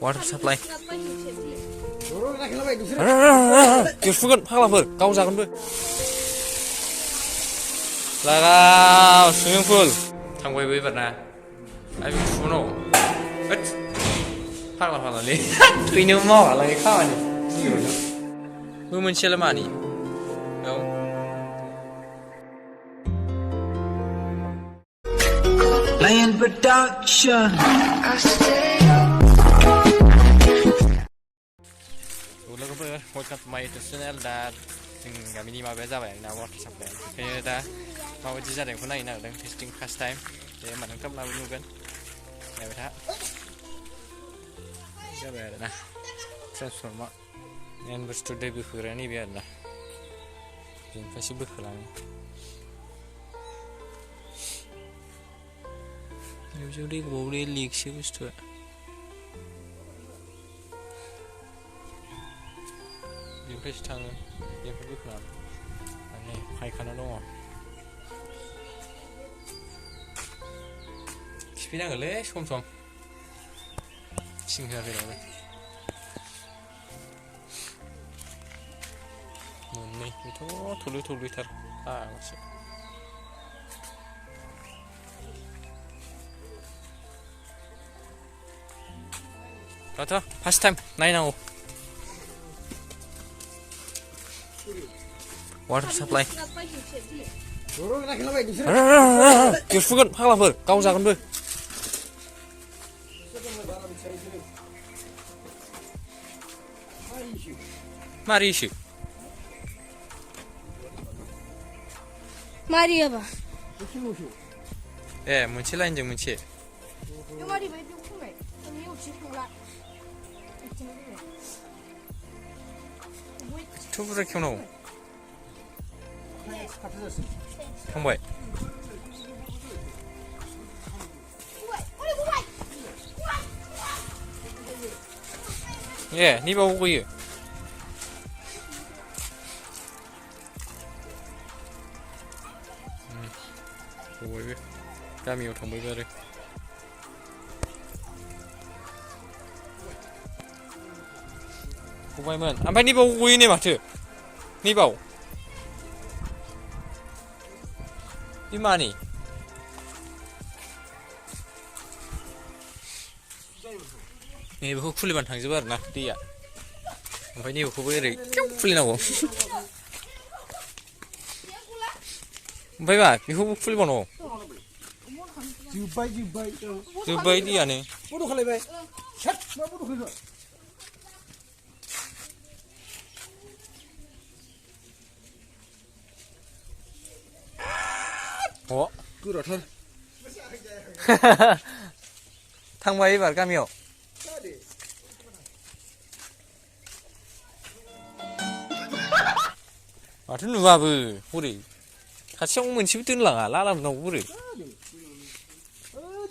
water supply Kirfugan Halaber Kauzagan Laga swimming pool Tangway Weaver na I will know but Halali we know more like how women Shelamani no Lion production Welcome to my channel that Gamini Jabai now water supply. Okay, that mau chỉ ra để con này nào đang testing first time để mà nâng cấp nào luôn gần. Này vậy đó. Jabai đó nè. Transformer. Nên bữa today bị khử ra này bây giờ nè. Chính phải xí bực lại. Usually go đi leak xí bữa. Fish tongue, you can look at it. I can't know. Spinning a lash from sing her very Money, to little litter. Ah, what's it? Tata, past time, 9 now. Water supply Kirfugan Halaber Kauzagan Mari issue Maria ba munci lain jeng munci Mari ba itu kumai ini uci pula Tu berak kau no Klmbai ni bawa aku ye Oi, kami orang bergerak. Kubai man, apa ni bau kui ni macam? Ni bau. Di mana ni? Ni bau kuliban hang sebar nak dia. Apa ni bau kubai kulin aku. Baik ba, bau kuliban aku. Jabai dia ni. Bodoh kali baik. Chat, bodoh kali. Oh, kurang. Tangway bar kami yo. Macam nu apa? Huri. Kasih orang mencium tu lah, lalam nak huri.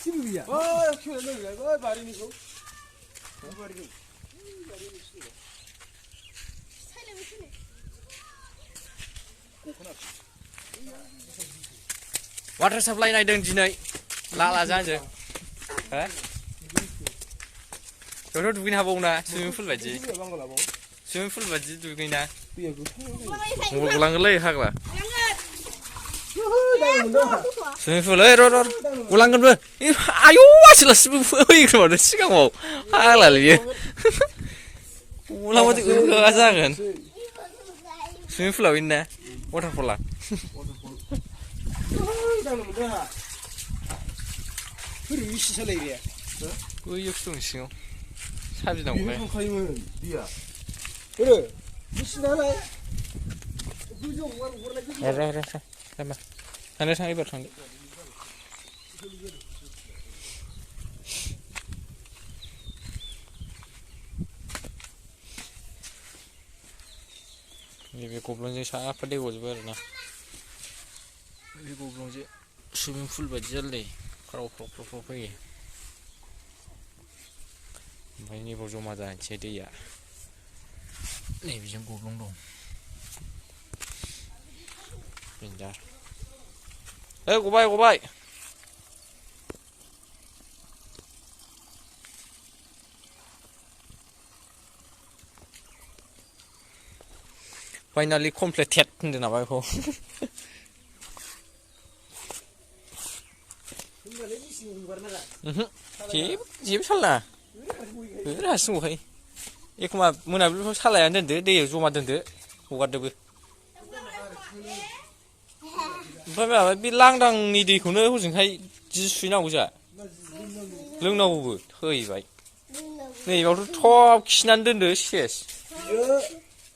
Cibiya. Oh, kau nak ni? Oh, bari ni kau. Bari ni. Water supply này đừng gì này, là ra chứ? Hả? Rồi thôi tụi mình học bông nè, swimming pool vậy chứ? Swimming pool vậy chứ tụi mình nè? Một lần lấy hắc là. Swimming pool ấy rồi, ulang kan ber. Ayo, asal swimming pool ini kemana sih kamu? Hak lah dia. Ulang mati kerasa kan? Swimming pool ini, water pool lah. Ui, yuk sung sing. Sabi nang bai. Dia. Kau, mesti nala. Sama. Sana sang ibar sang. Ini goblong je saya apa deh goblong na. Ini goblong je swimming pool bajal deh. Kalau pergi. Ini baru cuma dah jadi ya. Ini bijang goblong dong. Pinjar. Gobai. Finally completed होनदों नामा बेखौ जेबो साला ओरैनो हारसिं गखायो एखमबा मोनाबिलिफ्राव सालायानो दोनदो दैयाव जमा दोनदो हगारदोबो ओमफ्राय माबा बे लांदांनि दैखौनो हजोंहाय जि सुहैनांगौ जा लोंनांगौबो थैबाय नैबावथ' थब खिनानै दोनदो सेस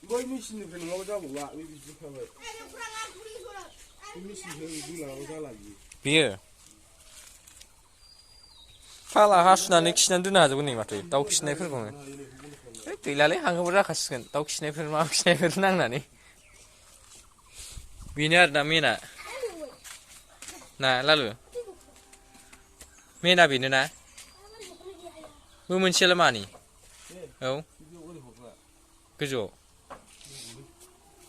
बै मेसिननिफ्राय नङाबा जाबावला बे बिदिखाबाय बे मेसिनजों दैलाङाबो जाला बेयो फाला हासुनानै खिनानै दोननो हाजोबगोन नै माथो दाउ खिनायफोरखौनो गैलालै हांगोमोर जाखासिगोन दाउ खिनायफोर मा खिनायफोर नांनानै बेनो आरो दा मेना ना लालु मेना बेनो ना बे मोनसेयालाय मानि औ गोजौआव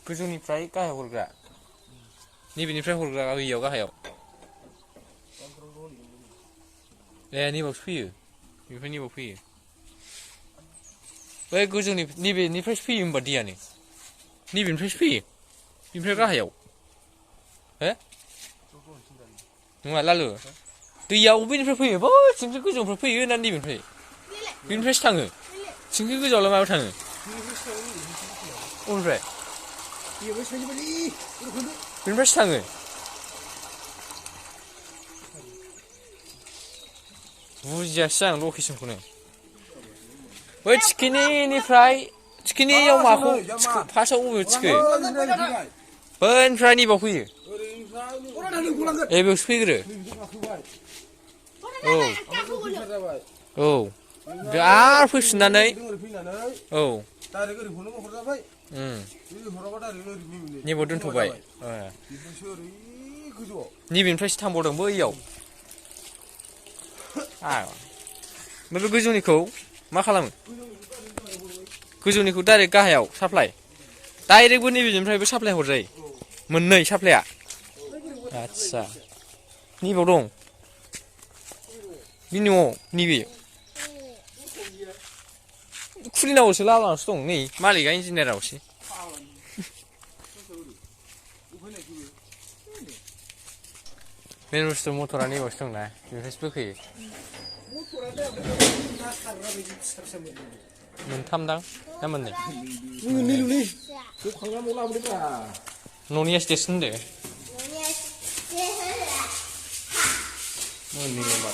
गोजौनिफ्राय गाहायाव हरग्रा नैबेनिफ्राय हरग्रा बैयाव गाहायाव ए नैबावसो फैयो बेनिफ्राय नैबाव फैयो बै गोजौनि नैबेनिफ्रायसो फैयो होमबा दैयानो नैबेनिफ्रायसो फैयो बेनिफ्राय गाहायाव हो नङा लालु दैया अबेनिफ्राय फैयो बै थिंख्लि गोजौनिफ्राय फैयो ना नैबेनिफ्राय बेनिफ्रायसो थाङो थिंख्लि गोजौआवलाय मायाव थाङो अबेनिफ्राय बेनिफ्रायसो थाङो बुजियासै आं लकेसनखौनो बै थिखिनियाव माखौ फार्स्टआव बबेयाव थिखो बैनिफ्राय नैबाव फैयो ए बेयावसो फैग्रो औ आरो फैफिननानै औ नैबाव दोनथ'बाय नैबेनिफ्रायसो थांबावदों बैयाव ओमफ्राय बे गोजौनिखौ मा खालामो गोजौनिखौ डाइरेक्ट गाहायाव साप्लाय डाइरेक्टबो नैबेनिफ्रायबो साप्लाय हरजायो मोननै साप्लाया आदसा नैबाव दं बे न'आव नैबे खुलिनांगौसो लालांसो दं नै मालिकआ इन्जिनियारावसो मेन बुस्थु मटरा नैबावसो दंना बेनिफ्रायसो बोखोयो मोनथामदां ना मोननै न'नियासो देरसिन होनदो मोननै नङा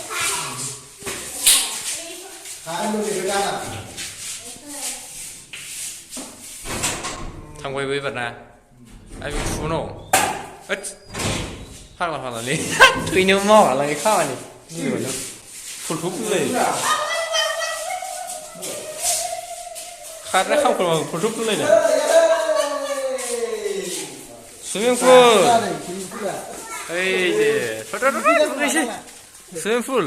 थांबायबो एबार ना आरो फुनो फाग्लालै थैनोबो मावालाङो खामानि फुलखौ फुलायो खारनाय खामखौ फुलखौ फुलायनो सुइमिं पुल ओइ दे सुइमिं पुल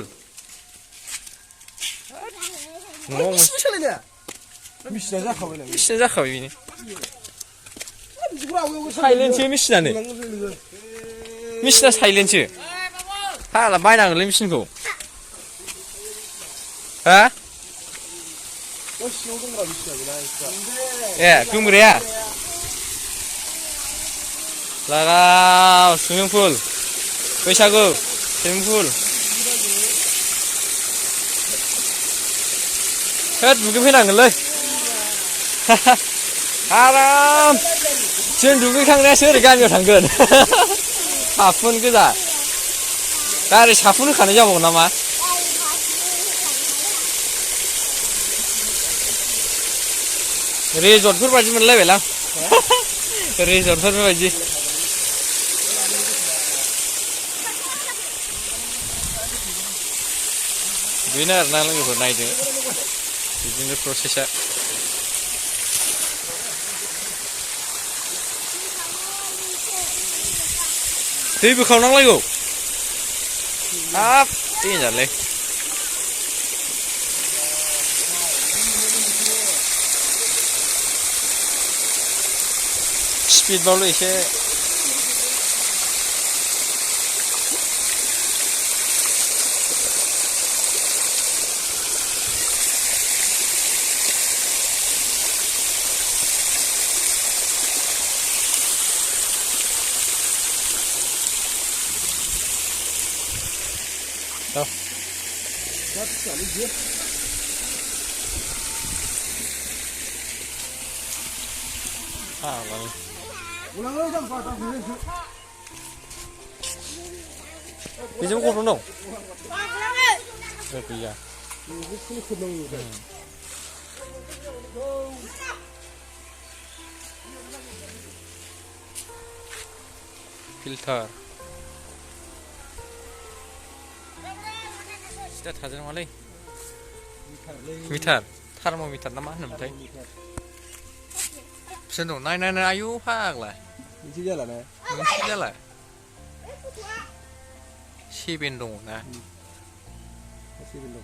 न'आव मेसिना जाखाबाय बेनो साइलेन्टसो मेसिनानो मेसिना साइलेन्टसो फाग्ला बायनांगोनलै मेसिनखौ हा ए गोमग्राया लागाव सुइमिं पुल बैसागु सुइमिं पुल होद दुगैफैनांगोनलै आराम जों दुगैखांनायासो ओरै गामियाव थांगोन साफुन गोजा डाइरेक्ट साफुन होखानाय जाबावगोन नामा रिजर्टफोर बायदि मोनलायबायलां रिजर्टफोर बायदि बेनो आरोना लोगोफोर नायदो बिदिनो प्रसेसा दै बोखावनांलायगौ हाब देन्जारलै स्पिडबावल' एसे Đâu? Cắt cả lên dưới. Vâng. Ulang ơi, jangan patah sini. Bây giờ cũng đâu? Được bây giờ. Ini sini kudung gitu. Filter. Sudah tajan malai. Meter. Thermometer nama nam thấy. Xin đồ này ayu phag lại. Ini sih jalan ya. Mình sẽ lại. Si bên đồ nè. Masih belum.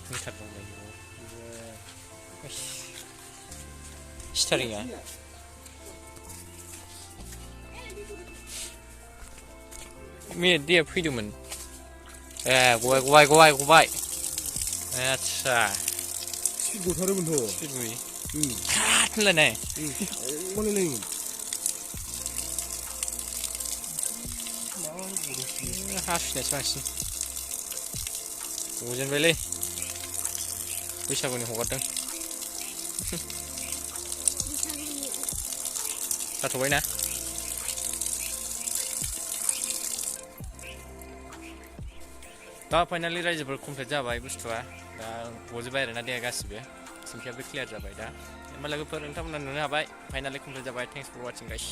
Meter đồ này. Steering ya. Dia freedom. Quay. Acha. Sibu thare bun tho. Sibu. Kat lên này. Mana lagi? 하시네 스마시. 오전 벨리. 위샤군이 호거든. 다 보이나? दा finally रायजोफोर complete जाबाय बुस्थुआ दा गजोबबाय आरोना देहा गासिबो सिमफ्रियाबो clear जाबाय दा होमबा लोगोफोर नोंथांमोना नुनो हाबाय फाइनालि कमप्लिट जाबाय थेंक्स फर वाचिं गाइस